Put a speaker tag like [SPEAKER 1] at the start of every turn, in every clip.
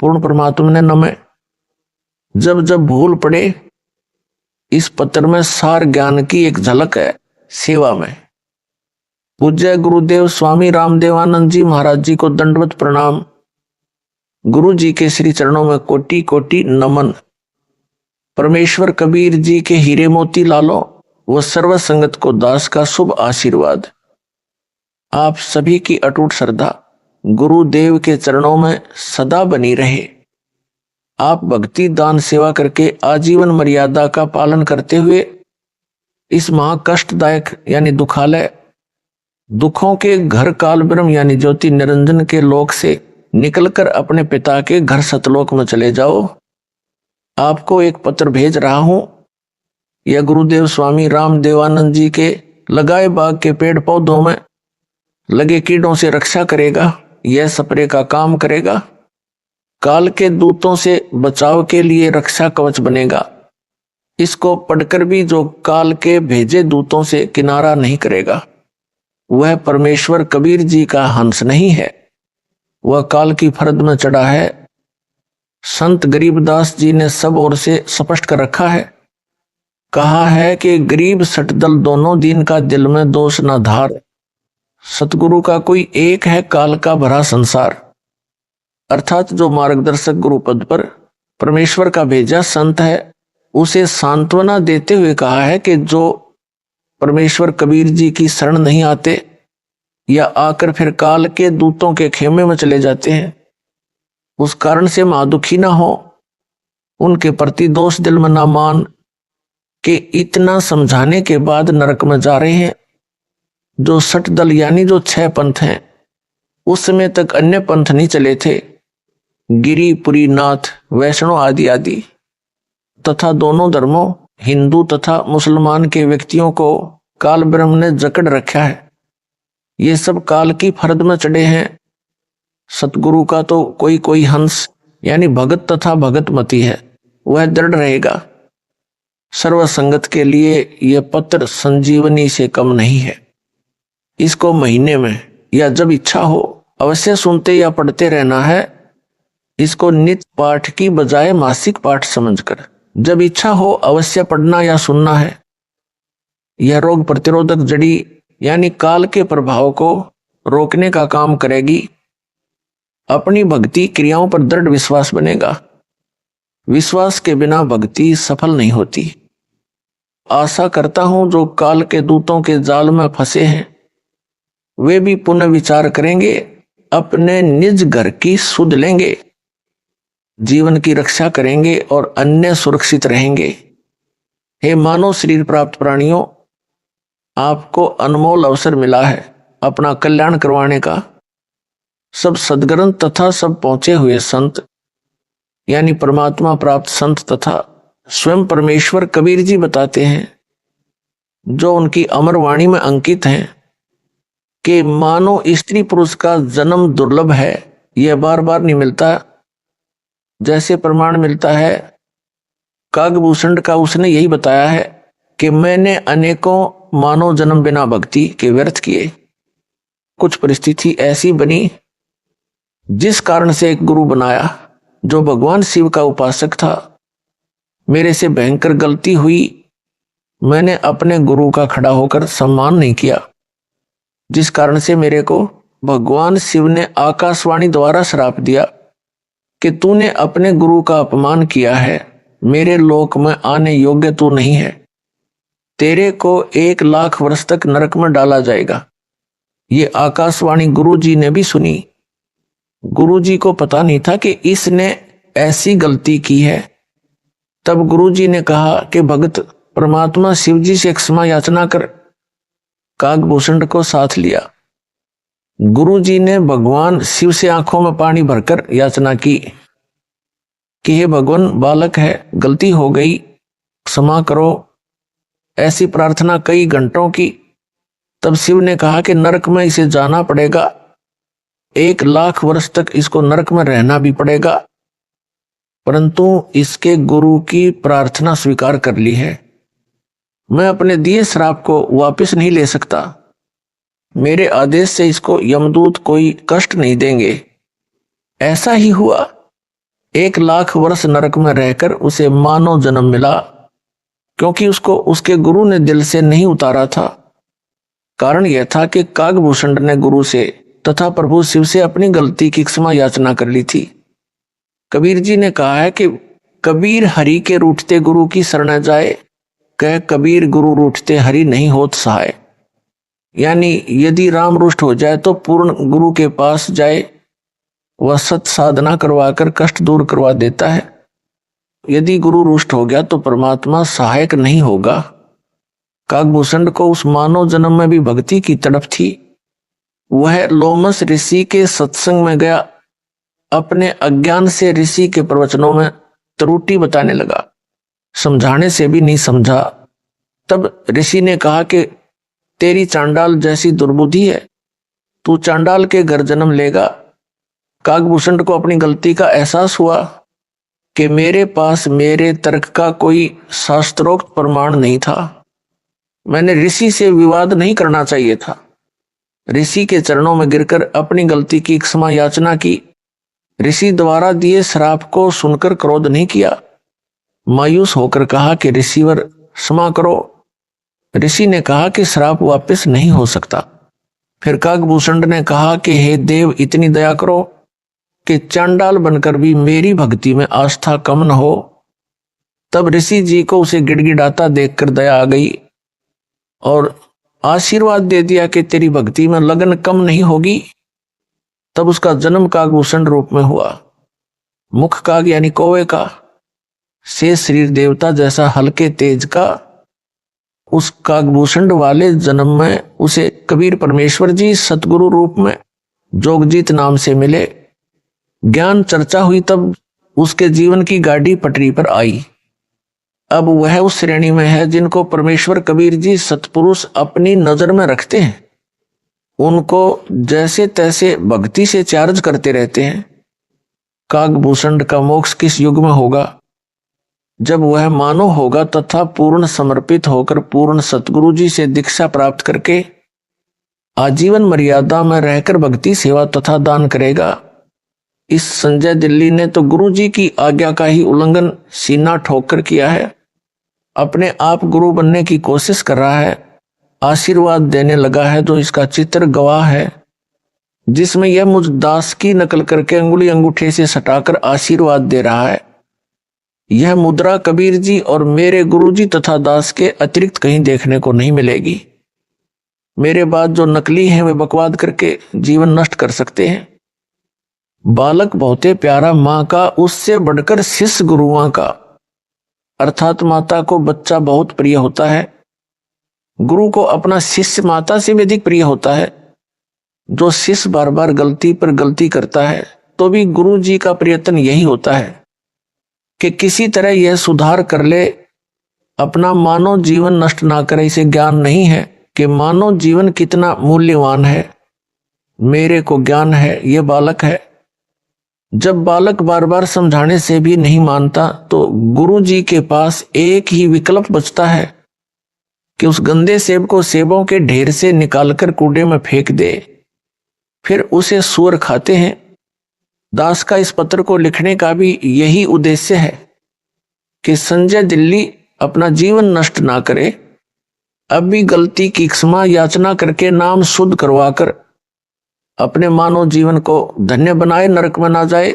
[SPEAKER 1] पूर्ण परमात्मा ने नमः। जब जब भूल पड़े, इस पत्र में सार ज्ञान की एक झलक है सेवा में। पूज्य गुरुदेव स्वामी रामदेवानंद जी महाराज जी को दंडवत प्रणाम। गुरु जी के श्री चरणों में कोटि कोटि नमन। परमेश्वर कबीर जी के हीरे मोती लालो व सर्व संगत को दास का शुभ आशीर्वाद। आप सभी की अटूट श्रद्धा गुरुदेव के चरणों में सदा बनी रहे। आप भक्ति दान सेवा करके आजीवन मर्यादा का पालन करते हुए इस महाकष्टदायक यानी दुखालय दुखों के घर काल ब्रह्म यानी ज्योति निरंजन के लोक से निकलकर अपने पिता के घर सतलोक में चले जाओ। आपको एक पत्र भेज रहा हूं। यह गुरुदेव स्वामी रामदेवानंद जी के लगाए बाग के पेड़ पौधों में लगे कीड़ों से रक्षा करेगा। यह स्प्रे का काम करेगा। काल के दूतों से बचाव के लिए रक्षा कवच बनेगा। इसको पढ़कर भी जो काल के भेजे दूतों से किनारा नहीं करेगा वह परमेश्वर कबीर जी का हंस नहीं है, वह काल की फरद में चढ़ा है। संत गरीबदास जी ने सब ओर से स्पष्ट कर रखा है। कहा है कि गरीब सटदल दोनों दिन का दिल में दोष न धार। सतगुरु का कोई एक है काल का भरा संसार। अर्थात जो मार्गदर्शक गुरु पद पर परमेश्वर का भेजा संत है उसे सांत्वना देते हुए कहा है कि जो परमेश्वर कबीर जी की शरण नहीं आते या आकर फिर काल के दूतों के खेमे में चले जाते हैं उस कारण से महादुखी ना हो। उनके प्रति दोष दिल में ना मान कि इतना समझाने के बाद नरक में जा रहे हैं। जो सठ दल यानी जो 6 पंथ हैं उस समय तक अन्य पंथ नहीं चले थे, गिरी पुरी नाथ वैष्णव आदि आदि, तथा दोनों धर्मों हिंदू तथा मुसलमान के व्यक्तियों को काल ब्रह्म ने जकड़ रखा है। ये सब काल की फरद में चढ़े हैं। सतगुरु का तो कोई कोई हंस यानी भगत तथा भगत मती है, वह दृढ़ रहेगा। सर्व संगत के लिए यह पत्र संजीवनी से कम नहीं है। इसको महीने में या जब इच्छा हो अवश्य सुनते या पढ़ते रहना है। इसको नित्य पाठ की बजाय मासिक पाठ समझकर जब इच्छा हो अवश्य पढ़ना या सुनना है। यह रोग प्रतिरोधक जड़ी यानी काल के प्रभाव को रोकने का काम करेगी। अपनी भक्ति क्रियाओं पर दृढ़ विश्वास बनेगा। विश्वास के बिना भक्ति सफल नहीं होती। आशा करता हूं जो काल के दूतों के जाल में फंसे हैं वे भी पुनः विचार करेंगे, अपने निज घर की सुध लेंगे, जीवन की रक्षा करेंगे और अन्य सुरक्षित रहेंगे। हे मानव शरीर प्राप्त प्राणियों, आपको अनमोल अवसर मिला है अपना कल्याण करवाने का। सब सद्ग्रंथ तथा सब पहुंचे हुए संत यानी परमात्मा प्राप्त संत तथा स्वयं परमेश्वर कबीर जी बताते हैं, जो उनकी अमर वाणी में अंकित हैं कि मानो स्त्री पुरुष का जन्म दुर्लभ है, यह बार बार नहीं मिलता। जैसे प्रमाण मिलता है कागभूषण का, उसने यही बताया है कि मैंने अनेकों मानव जन्म बिना भक्ति के व्यर्थ किए। कुछ परिस्थिति ऐसी बनी जिस कारण से एक गुरु बनाया जो भगवान शिव का उपासक था। मेरे से भयंकर गलती हुई, मैंने अपने गुरु का खड़ा होकर सम्मान नहीं किया, जिस कारण से मेरे को भगवान शिव ने आकाशवाणी द्वारा श्राप दिया कि तूने अपने गुरु का अपमान किया है, मेरे लोक में आने योग्य तू नहीं है, तेरे को 1 लाख वर्ष तक नरक में डाला जाएगा। ये आकाशवाणी गुरु जी ने भी सुनी। गुरु जी को पता नहीं था कि इसने ऐसी गलती की है। तब गुरु जी ने कहा कि भगत परमात्मा शिव जी से क्षमा याचना कर। कागभूषण को साथ लिया। गुरु जी ने भगवान शिव से आंखों में पानी भरकर याचना की कि हे भगवान, बालक है, गलती हो गई, क्षमा करो। ऐसी प्रार्थना कई घंटों की। तब शिव ने कहा कि नरक में इसे जाना पड़ेगा, 1 लाख वर्ष तक इसको नरक में रहना भी पड़ेगा, परंतु इसके गुरु की प्रार्थना स्वीकार कर ली है। मैं अपने दिए श्राप को वापस नहीं ले सकता। मेरे आदेश से इसको यमदूत कोई कष्ट नहीं देंगे। ऐसा ही हुआ। 1,00,000 वर्ष नरक में रहकर उसे मानव जन्म मिला, क्योंकि उसको उसके गुरु ने दिल से नहीं उतारा था। कारण यह था कि कागभूषण ने गुरु से तथा प्रभु शिव से अपनी गलती की क्षमा याचना कर ली थी। कबीर जी ने कहा है कि कबीर हरि के रूठते गुरु की शरण जाए, कह कबीर गुरु रूठते हरि नहीं होत सहाय। यानी यदि राम रुष्ट हो जाए तो पूर्ण गुरु के पास जाए, वह सत साधना करवाकर कष्ट दूर करवा देता है। यदि गुरु रुष्ट हो गया तो परमात्मा सहायक नहीं होगा। कागभूषण को उस मानव जन्म में भी भक्ति की तड़प थी। वह लोमस ऋषि के सत्संग में गया, अपने अज्ञान से ऋषि के प्रवचनों में त्रुटि बताने लगा, समझाने से भी नहीं समझा। तब ऋषि ने कहा कि तेरी चांडाल जैसी दुर्बुद्धि है, तू चांडाल के घर जन्म लेगा। कागभूषण को अपनी गलती का एहसास हुआ कि मेरे पास मेरे तर्क का कोई शास्त्रोक्त प्रमाण नहीं था। मैंने ऋषि से विवाद नहीं करना चाहिए था। ऋषि के चरणों में गिरकर अपनी गलती की क्षमा याचना की। ऋषि द्वारा दिए श्राप को सुनकर क्रोध नहीं किया, मायूस होकर कहा कि ऋषिवर क्षमा करो। ऋषि ने कहा कि श्राप वापस नहीं हो सकता। फिर कागभूषण ने कहा कि हे देव, इतनी दया करो कि चांडाल बनकर भी मेरी भक्ति में आस्था कम न हो। तब ऋषि जी को उसे गिड़गिड़ाता देखकर दया आ गई और आशीर्वाद दे दिया कि तेरी भक्ति में लगन कम नहीं होगी। तब उसका जन्म कागभूषण रूप में हुआ। मुख काग यानी कौवे का, से शरीर देवता जैसा हल्के तेज का। उस कागभूषण वाले जन्म में उसे कबीर परमेश्वर जी सतगुरु रूप में जोगजीत नाम से मिले। ज्ञान चर्चा हुई तब उसके जीवन की गाड़ी पटरी पर आई। अब वह उस श्रेणी में है जिनको परमेश्वर कबीर जी सतपुरुष अपनी नजर में रखते हैं। उनको जैसे तैसे भक्ति से चार्ज करते रहते हैं। कागभूषण का मोक्ष किस युग में होगा? जब वह मानव होगा तथा पूर्ण समर्पित होकर पूर्ण सतगुरु जी से दीक्षा प्राप्त करके आजीवन मर्यादा में रहकर भक्ति सेवा तथा दान करेगा। इस संजय दिल्ली ने तो गुरु जी की आज्ञा का ही उल्लंघन सीना ठोककर किया है। अपने आप गुरु बनने की कोशिश कर रहा है, आशीर्वाद देने लगा है जो इसका चित्र गवाह है, जिसमें यह मुझ दास की नकल करके अंगुली अंगूठे से सटाकर आशीर्वाद दे रहा है। यह मुद्रा कबीर जी और मेरे गुरु जी तथा दास के अतिरिक्त कहीं देखने को नहीं मिलेगी। मेरे बाद जो नकली हैं वे बकवाद करके जीवन नष्ट कर सकते हैं। बालक बहुते प्यारा माँ का, उससे बढ़कर शिष्य गुरुओं का, अर्थात माता को बच्चा बहुत प्रिय होता है। गुरु को अपना शिष्य माता से भी अधिक प्रिय होता है। जो शिष्य बार बार गलती पर गलती करता है तो भी गुरु जी का प्रयत्न यही होता है कि किसी तरह यह सुधार कर ले, अपना मानव जीवन नष्ट ना करे। इसे ज्ञान नहीं है कि मानव जीवन कितना मूल्यवान है। मेरे को ज्ञान है, यह बालक है। जब बालक बार बार समझाने से भी नहीं मानता तो गुरु जी के पास एक ही विकल्प बचता है कि उस गंदे सेब को सेबों के ढेर से निकालकर कूड़े में फेंक दे, फिर उसे सूअर खाते हैं। दास का इस पत्र को लिखने का भी यही उद्देश्य है कि संजय दिल्ली अपना जीवन नष्ट ना करे, अब भी गलती की क्षमा याचना करके नाम शुद्ध करवाकर अपने मानव जीवन को धन्य बनाए, नरक में ना जाए।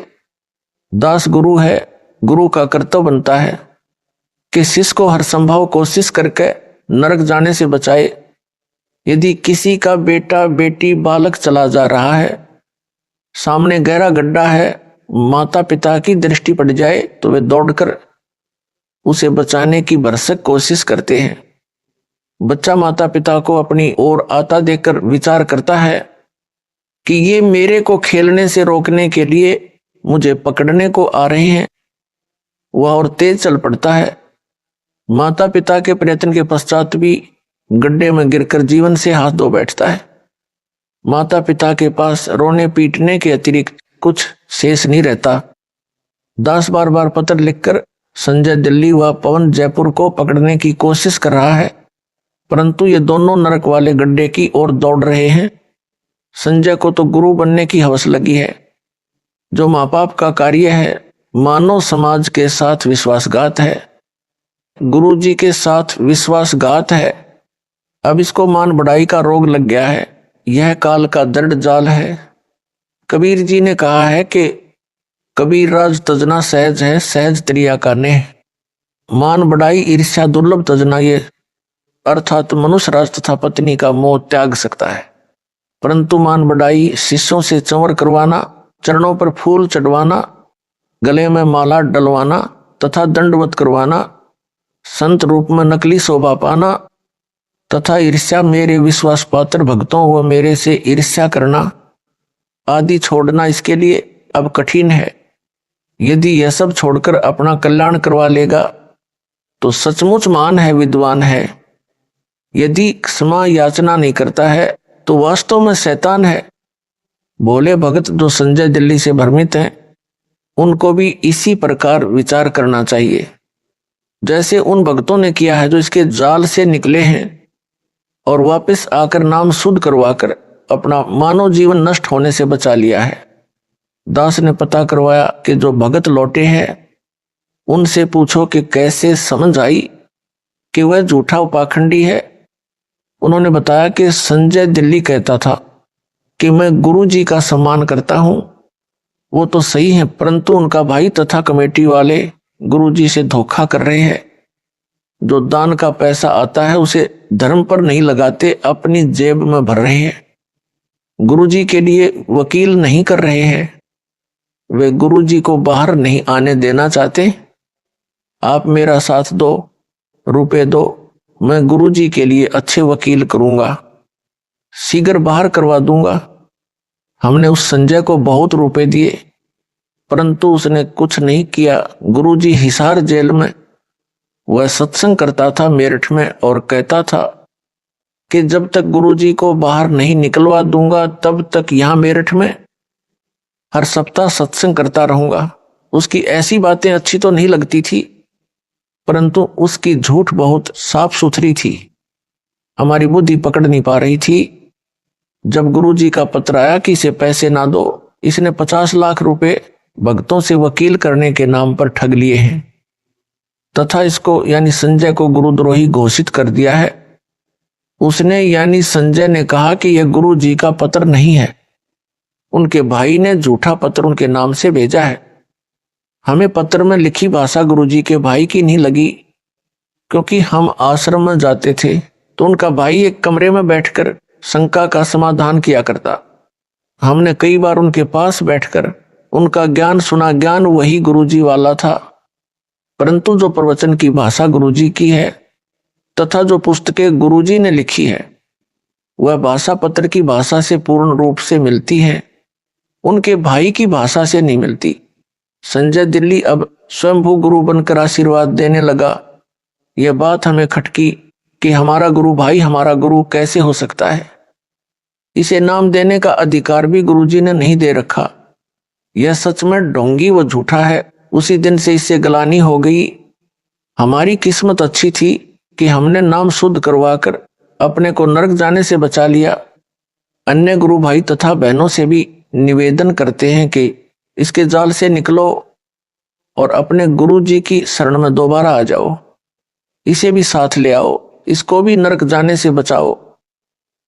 [SPEAKER 1] दास गुरु है, गुरु का कर्तव्य बनता है कि शिष्य को हर संभव कोशिश करके नरक जाने से बचाए। यदि किसी का बेटा बेटी बालक चला जा रहा है, सामने गहरा गड्ढा है, माता पिता की दृष्टि पड़ जाए तो वे दौड़कर उसे बचाने की भरसक कोशिश करते हैं। बच्चा माता पिता को अपनी ओर आता देखकर विचार करता है कि ये मेरे को खेलने से रोकने के लिए मुझे पकड़ने को आ रहे हैं। वह और तेज चल पड़ता है। माता पिता के प्रयत्न के पश्चात भी गड्ढे में गिरकर जीवन से हाथ धो बैठता है। माता पिता के पास रोने पीटने के अतिरिक्त कुछ शेष नहीं रहता। दास बार बार पत्र लिखकर संजय दिल्ली व पवन जयपुर को पकड़ने की कोशिश कर रहा है, परंतु ये दोनों नरक वाले गड्ढे की ओर दौड़ रहे हैं। संजय को तो गुरु बनने की हवस लगी है। जो माँ बाप का कार्य है मानव समाज के साथ विश्वासघात है, गुरु जी के साथ विश्वासघात है। अब इसको मान बढ़ाई का रोग लग गया है। यह काल का दृढ़ जाल है। कबीर जी ने कहा है कि कबीर राज तजना सहज है, सहज त्रिया का नेह। मान बढ़ाई ईर्ष्या दुर्लभ तजना, ये अर्थात मनुष्य राज तथा पत्नी का मोह त्याग सकता है। परंतु मान बढ़ाई शिष्यों से चंवर करवाना, चरणों पर फूल चढ़वाना, गले में माला डलवाना तथा दंडवत करवाना, संत रूप में नकली शोभा पाना तथा ईर्ष्या मेरे विश्वास पात्र भक्तों व मेरे से ईर्ष्या करना आदि छोड़ना इसके लिए अब कठिन है। यदि यह सब छोड़कर अपना कल्याण करवा लेगा तो सचमुच महान है, विद्वान है। यदि क्षमा याचना नहीं करता है तो वास्तव में शैतान है। भोले भगत जो संजय दिल्ली से भ्रमित हैं, उनको भी इसी प्रकार विचार करना चाहिए जैसे उन भक्तों ने किया है जो इसके जाल से निकले हैं और वापस आकर नाम शुद्ध करवाकर अपना मानव जीवन नष्ट होने से बचा लिया है। दास ने पता करवाया कि जो भगत लौटे हैं उनसे पूछो कि कैसे समझ आई कि वह झूठा उपाखंडी है। उन्होंने बताया कि संजय दिल्ली कहता था कि मैं गुरु जी का सम्मान करता हूं। वो तो सही है, परंतु उनका भाई तथा कमेटी वाले गुरु जी से धोखा कर रहे हैं। जो दान का पैसा आता है उसे धर्म पर नहीं लगाते, अपनी जेब में भर रहे हैं। गुरु जी के लिए वकील नहीं कर रहे हैं। वे गुरु जी को बाहर नहीं आने देना चाहते। आप मेरा साथ दो, रुपए दो, मैं गुरु जी के लिए अच्छे वकील करूंगा, शीघ्र बाहर करवा दूंगा। हमने उस संजय को बहुत रुपए दिए, परंतु उसने कुछ नहीं किया। गुरु जी हिसार जेल में वह सत्संग करता था मेरठ में और कहता था कि जब तक गुरु जी को बाहर नहीं निकलवा दूंगा तब तक यहां मेरठ में हर सप्ताह सत्संग करता रहूंगा। उसकी ऐसी बातें अच्छी तो नहीं लगती थी, परंतु उसकी झूठ बहुत साफ सुथरी थी। हमारी बुद्धि पकड़ नहीं पा रही थी। जब गुरु जी का पत्र आया कि इसे पैसे ना दो, इसने 50 लाख रुपए भक्तों से वकील करने के नाम पर ठग लिए हैं तथा इसको यानी संजय को गुरुद्रोही घोषित कर दिया है। उसने यानी संजय ने कहा कि यह गुरु जी का पत्र नहीं है, उनके भाई ने झूठा पत्र उनके नाम से भेजा है। हमें पत्र में लिखी भाषा गुरु जी के भाई की नहीं लगी, क्योंकि हम आश्रम में जाते थे तो उनका भाई एक कमरे में बैठकर शंका का समाधान किया करता। हमने कई बार उनके पास बैठकर उनका ज्ञान सुना। ज्ञान वही गुरुजी वाला था, परंतु जो प्रवचन की भाषा गुरुजी की है तथा जो पुस्तकें गुरुजी ने लिखी है वह भाषा पत्र की भाषा से पूर्ण रूप से मिलती है, उनके भाई की भाषा से नहीं मिलती। संजय दिल्ली अब स्वयंभू गुरु बनकर आशीर्वाद देने लगा। यह बात हमें खटकी कि हमारा गुरु भाई हमारा गुरु कैसे हो सकता है। इसे नाम देने का अधिकार भी गुरुजी ने नहीं दे रखा। यह सच में ढोंगी व झूठा है। उसी दिन से इससे गलानी हो गई। हमारी किस्मत अच्छी थी कि हमने नाम शुद्ध करवाकर अपने को नरक जाने से बचा लिया। अन्य गुरु भाई तथा बहनों से भी निवेदन करते हैं कि इसके जाल से निकलो और अपने गुरु जी की शरण में दोबारा आ जाओ। इसे भी साथ ले आओ, इसको भी नरक जाने से बचाओ।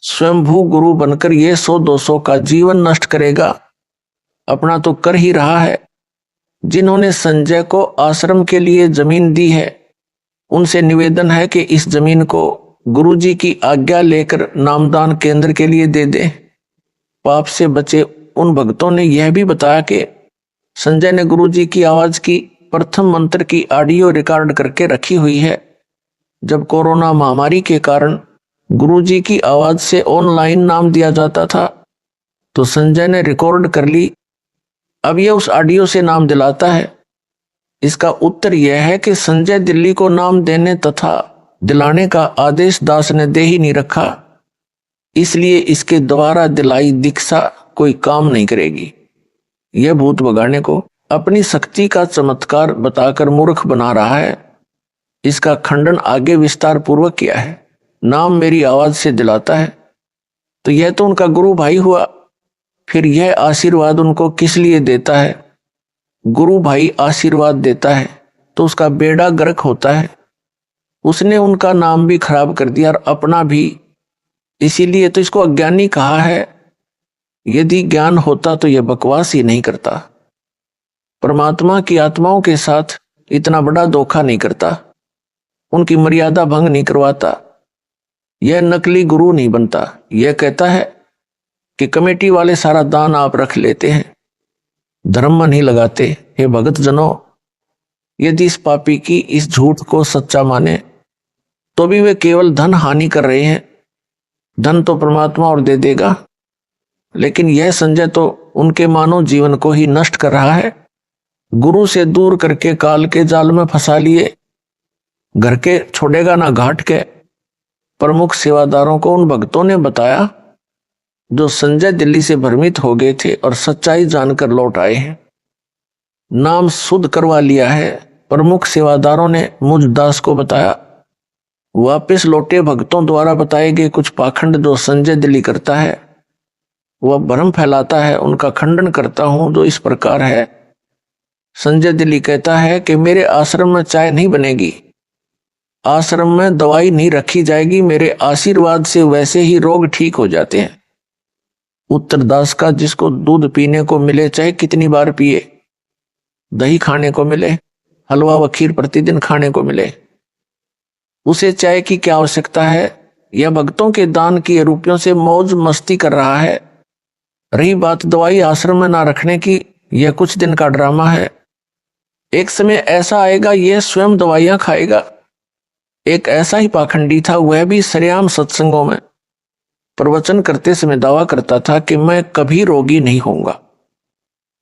[SPEAKER 1] स्वयंभू गुरु बनकर ये 100-200 का जीवन नष्ट करेगा, अपना तो कर ही रहा है। जिन्होंने संजय को आश्रम के लिए जमीन दी है उनसे निवेदन है कि इस जमीन को गुरुजी की आज्ञा लेकर नामदान केंद्र के लिए दे दे, पाप से बचे। उन भक्तों ने यह भी बताया कि संजय ने गुरुजी की आवाज की प्रथम मंत्र की ऑडियो रिकॉर्ड करके रखी हुई है। जब कोरोना महामारी के कारण गुरुजी की आवाज से ऑनलाइन नाम दिया जाता था तो संजय ने रिकॉर्ड कर ली। अब यह उस ऑडियो से नाम दिलाता है। इसका उत्तर यह है कि संजय दिल्ली को नाम देने तथा दिलाने का आदेश दास ने दे ही नहीं रखा, इसलिए इसके द्वारा दिलाई दीक्षा कोई काम नहीं करेगी। यह भूत भगाने को अपनी शक्ति का चमत्कार बताकर मूर्ख बना रहा है। इसका खंडन आगे विस्तार पूर्वक किया है। नाम मेरी आवाज से दिलाता है तो यह तो उनका गुरु भाई हुआ, फिर यह आशीर्वाद उनको किस लिए देता है? गुरु भाई आशीर्वाद देता है तो उसका बेड़ा गर्क होता है। उसने उनका नाम भी खराब कर दिया और अपना भी, इसीलिए तो इसको अज्ञानी कहा है। यदि ज्ञान होता तो यह बकवास ही नहीं करता। परमात्मा की आत्माओं के साथ इतना बड़ा धोखा नहीं करता, उनकी मर्यादा भंग नहीं करवाता। यह नकली गुरु नहीं बनता। यह कहता है कि कमेटी वाले सारा दान आप रख लेते हैं, धर्म नहीं लगाते। हे भगत जनों, यदि इस पापी की इस झूठ को सच्चा माने तो भी वे केवल धन हानि कर रहे हैं। धन तो परमात्मा और दे देगा, लेकिन यह संजय तो उनके मानव जीवन को ही नष्ट कर रहा है। गुरु से दूर करके काल के जाल में फंसा लिए, घर के छोड़ेगा ना घाट के। प्रमुख सेवादारों को उन भक्तों ने बताया जो संजय दिल्ली से भ्रमित हो गए थे और सच्चाई जानकर लौट आए हैं। नाम शुद्ध करवा लिया है। प्रमुख सेवादारों ने मुझ दास को बताया। वापस लौटे भक्तों द्वारा बताए गए कुछ पाखंड जो संजय दिल्ली करता है, वह भ्रम फैलाता है, उनका खंडन करता हूं, जो इस प्रकार है। संजय दिल्ली कहता है कि मेरे आश्रम में चाय नहीं बनेगी, आश्रम में दवाई नहीं रखी जाएगी, मेरे आशीर्वाद से वैसे ही रोग ठीक हो जाते हैं। उत्तरदास का जिसको दूध पीने को मिले चाहे कितनी बार पिए, दही खाने को मिले, हलवा व खीर प्रतिदिन खाने को मिले, उसे चाय की क्या आवश्यकता है। यह भक्तों के दान की रुपयों से मौज मस्ती कर रहा है। रही बात दवाई आश्रम में ना रखने की, यह कुछ दिन का ड्रामा है। एक समय ऐसा आएगा यह स्वयं दवाइयां खाएगा। एक ऐसा ही पाखंडी था, वह भी सरेआम सत्संगों में प्रवचन करते समय दावा करता था कि मैं कभी रोगी नहीं होऊंगा।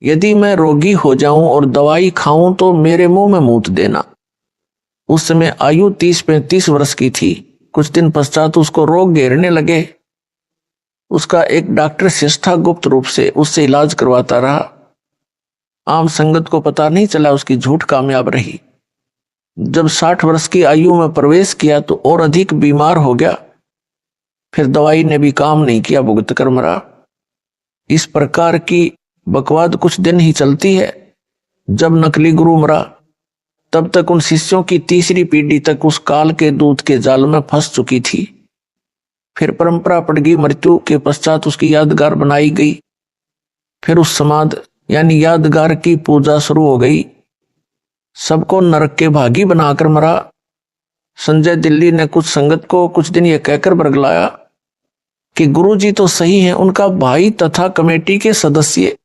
[SPEAKER 1] यदि मैं रोगी हो जाऊं और दवाई खाऊं तो मेरे मुंह में मूत देना। उस समय आयु 30-35 वर्ष की थी। कुछ दिन पश्चात उसको रोग घेरने लगे। उसका एक डॉक्टर शिष्टा गुप्त रूप से उससे इलाज करवाता रहा। आम संगत को पता नहीं चला, उसकी झूठ कामयाब रही। जब 60 वर्ष की आयु में प्रवेश किया तो और अधिक बीमार हो गया। फिर दवाई ने भी काम नहीं किया, भुगत कर मरा। इस प्रकार की बकवाद कुछ दिन ही चलती है। जब नकली गुरु मरा तब तक उन शिष्यों की तीसरी पीढ़ी तक उस काल के दूत के जाल में फंस चुकी थी। फिर परंपरा पड़ गई, मृत्यु के पश्चात उसकी यादगार बनाई गई। फिर उस समाध यानी यादगार की पूजा शुरू हो गई। सबको नरक के भागी बनाकर मरा। संजय दिल्ली ने कुछ संगत को कुछ दिन यह कहकर बरगलाया कि गुरुजी तो सही हैं, उनका भाई तथा कमेटी के सदस्य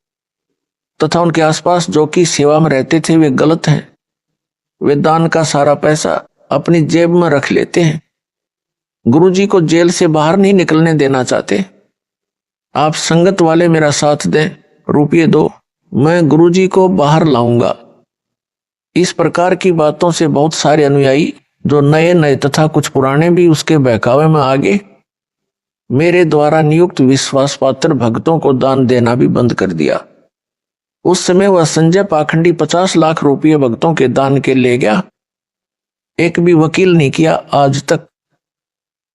[SPEAKER 1] तथा उनके आसपास जो कि सेवा में रहते थे वे गलत हैं। वे दान का सारा पैसा अपनी जेब में रख लेते हैं। गुरुजी को जेल से बाहर नहीं निकलने देना चाहते। आप संगत वाले मेरा साथ दें, रुपये दो, मैं गुरुजी को बाहर लाऊंगा। इस प्रकार की बातों से बहुत सारे अनुयायी जो नए नए तथा कुछ पुराने भी उसके बहकावे में आ गए। मेरे द्वारा नियुक्त विश्वास पात्र भक्तों को दान देना भी बंद कर दिया। उस समय वह संजय पाखंडी 50 लाख रुपये भक्तों के दान के ले गया। एक भी वकील नहीं किया आज तक।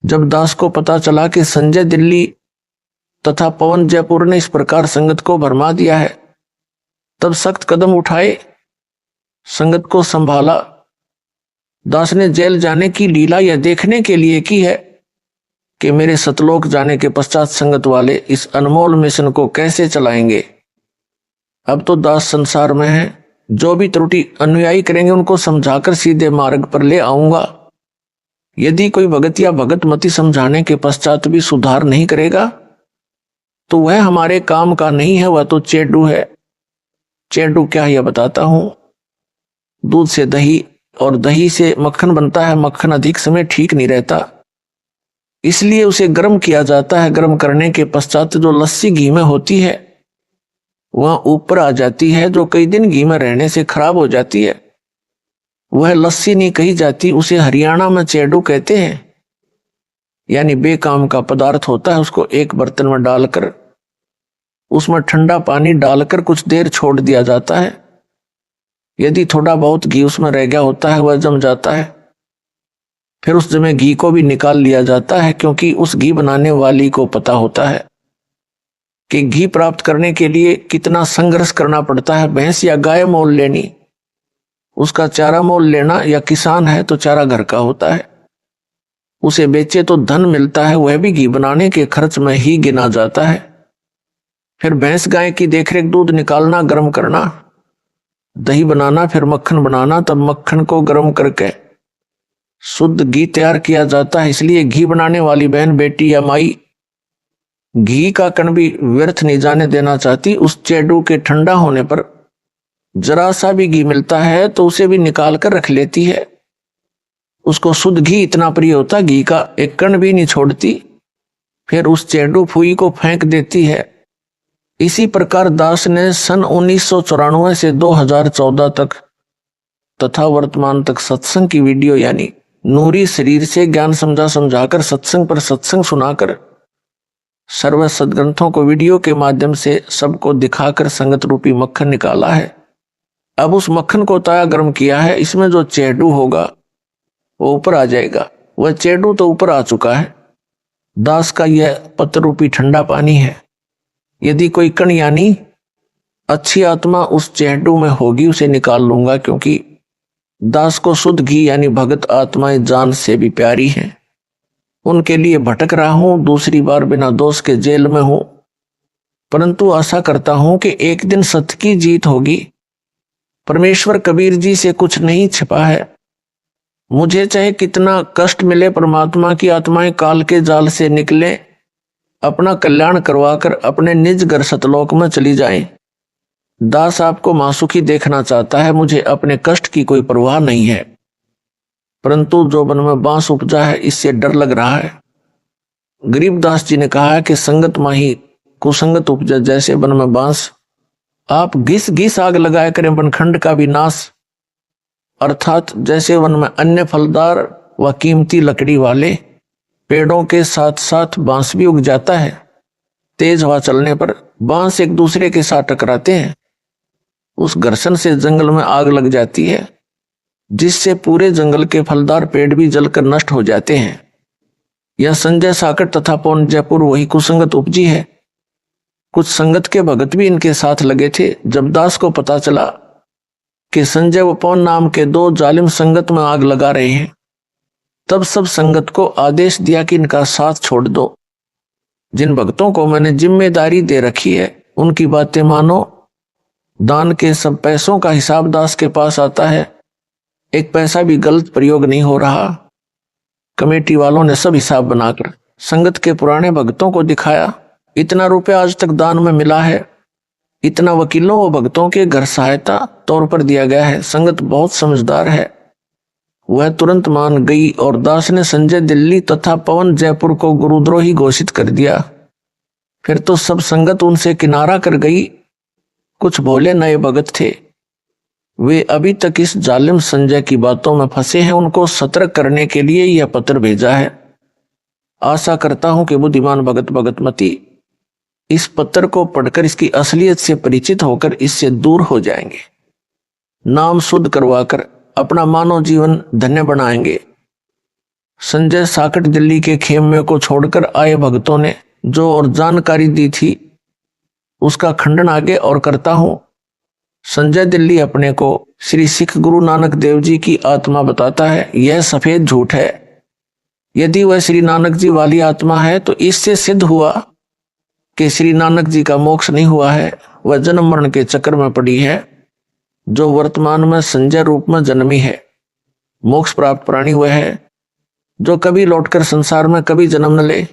[SPEAKER 1] जब दास को पता चला कि संजय दिल्ली तथा पवन जयपुर ने इस प्रकार संगत को भरमा दिया है, तब सख्त कदम उठाए, संगत को संभाला। दास ने जेल जाने की लीला यह देखने के लिए की है कि मेरे सतलोक जाने के पश्चात संगत वाले इस अनमोल मिशन को कैसे चलाएंगे। अब तो दास संसार में है, जो भी त्रुटि अनुयायी करेंगे उनको समझाकर सीधे मार्ग पर ले आऊंगा। यदि कोई भगत या भगत मति समझाने के पश्चात भी सुधार नहीं करेगा तो वह हमारे काम का नहीं है, वह तो चेडू है। चेडू क्या है यह बताता हूं। दूध से दही और दही से मक्खन बनता है। मक्खन अधिक समय ठीक नहीं रहता, इसलिए उसे गर्म किया जाता है। गर्म करने के पश्चात जो लस्सी घी में होती है वह ऊपर आ जाती है, जो कई दिन घी में रहने से खराब हो जाती है। वह लस्सी नहीं कही जाती, उसे हरियाणा में चेडू कहते हैं। यानी बेकाम का पदार्थ होता है। उसको एक बर्तन में डालकर उसमें ठंडा पानी डालकर कुछ देर छोड़ दिया जाता है। यदि थोड़ा बहुत घी उसमें रह गया होता है वह जम जाता है। फिर उस जमे घी को भी निकाल लिया जाता है, क्योंकि उस घी बनाने वाली को पता होता है कि घी प्राप्त करने के लिए कितना संघर्ष करना पड़ता है। भैंस या गाय मोल लेनी, उसका चारा मोल लेना, या किसान है तो चारा घर का होता है, उसे बेचे तो धन मिलता है, वह भी घी बनाने के खर्च में ही गिना जाता है। फिर भैंस गाय की देखरेख, दूध निकालना, गर्म करना, दही बनाना, फिर मक्खन बनाना, तब मक्खन को गर्म करके शुद्ध घी तैयार किया जाता है। इसलिए घी बनाने वाली बहन, बेटी या माई घी का कण भी व्यर्थ नहीं जाने देना चाहती। उस चेडू के ठंडा होने पर जरा सा भी घी मिलता है तो उसे भी निकाल कर रख लेती है। उसको शुद्ध घी इतना प्रिय होता, घी का एक कण भी नहीं छोड़ती। फिर उस चेडू फुई को फेंक देती है। इसी प्रकार दास ने सन 1994 से 2014 तक तथा वर्तमान तक सत्संग की वीडियो यानी नूरी शरीर से ज्ञान समझाकर सत्संग पर सत्संग सुनाकर सर्व सदग्रंथों को वीडियो के माध्यम से सबको दिखाकर संगत रूपी मक्खन निकाला है। अब उस मक्खन को ताया गर्म किया है। इसमें जो चेडू होगा वो ऊपर आ जाएगा। वह चेडू तो ऊपर आ चुका है। दास का यह पत्र रूपी ठंडा पानी है। यदि कोई कण यानी अच्छी आत्मा उस चेडू में होगी, उसे निकाल लूंगा, क्योंकि दास को शुद्ध घी यानी भगत आत्माएं जान से भी प्यारी हैं। उनके लिए भटक रहा हूं, दूसरी बार बिना दोष के जेल में हूं, परंतु आशा करता हूं कि एक दिन सत्य की जीत होगी। परमेश्वर कबीर जी से कुछ नहीं छिपा है। मुझे चाहे कितना कष्ट मिले, परमात्मा की आत्माएं काल के जाल से निकले, अपना कल्याण करवाकर अपने निज घर सतलोक में चली जाएं। दास आपको मासुखी देखना चाहता है, मुझे अपने कष्ट की कोई परवाह नहीं है, परंतु जो मन में बांस उपजा है इससे डर लग रहा है। गरीबदास जी ने कहा है कि संगत माही कुसंगत उपजा जैसे वन में बांस। आप घिस घिस आग लगाया करें वनखंड का भी नाश, अर्थात जैसे वन में अन्य फलदार व कीमती लकड़ी वाले पेड़ों के साथ साथ बांस भी उग जाता है। तेज हवा चलने पर बांस एक दूसरे के साथ टकराते हैं, उस घर्षण से जंगल में आग लग जाती है, जिससे पूरे जंगल के फलदार पेड़ भी जलकर नष्ट हो जाते हैं। यह संजय साकट तथा पवन जयपुर वही कुसंगत उपजी है। कुछ संगत के भगत भी इनके साथ लगे थे। जब दास को पता चला कि संजय व पवन नाम के दो जालिम संगत में आग लगा रहे हैं, तब सब संगत को आदेश दिया कि इनका साथ छोड़ दो। जिन भक्तों को मैंने जिम्मेदारी दे रखी है उनकी बातें मानो। दान के सब पैसों का हिसाब दास के पास आता है, एक पैसा भी गलत प्रयोग नहीं हो रहा। कमेटी वालों ने सब हिसाब बनाकर संगत के पुराने भक्तों को दिखाया। इतना रुपया आज तक दान में मिला है, इतना वकीलों व भक्तों के घर सहायता तौर पर दिया गया है। संगत बहुत समझदार है, वह तुरंत मान गई और दास ने संजय दिल्ली तथा पवन जयपुर को गुरुद्रोही घोषित कर दिया। फिर तो सब संगत उनसे किनारा कर गई। कुछ भोले नए भगत थे, वे अभी तक इस जालिम संजय की बातों में फंसे हैं। उनको सतर्क करने के लिए यह पत्र भेजा है। आशा करता हूं कि बुद्धिमान भगत भगतमती इस पत्र को पढ़कर इसकी असलियत से परिचित होकर इससे दूर हो जाएंगे, नाम शुद्ध करवाकर अपना मानव जीवन धन्य बनाएंगे। संजय साकट दिल्ली के खेमे को छोड़कर आए भक्तों ने जो और जानकारी दी थी उसका खंडन आगे और करता हूं। संजय दिल्ली अपने को श्री सिख गुरु नानक देव जी की आत्मा बताता है, यह सफेद झूठ है। यदि वह श्री नानक जी वाली आत्मा है तो इससे सिद्ध हुआ कि श्री नानक जी का मोक्ष नहीं हुआ है, वह जन्म मरण के चक्कर में पड़ी है। जो वर्तमान में संजय रूप में जन्मी है, मोक्ष प्राप्त प्राणी वह है जो कभी लौटकर संसार में कभी जन्म न ले।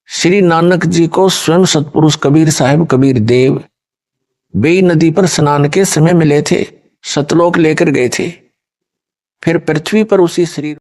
[SPEAKER 1] श्री नानक जी को स्वयं सतपुरुष कबीर साहिब कबीर देव बेई नदी पर स्नान के समय मिले थे, सतलोक लेकर गए थे, फिर पृथ्वी पर उसी शरीर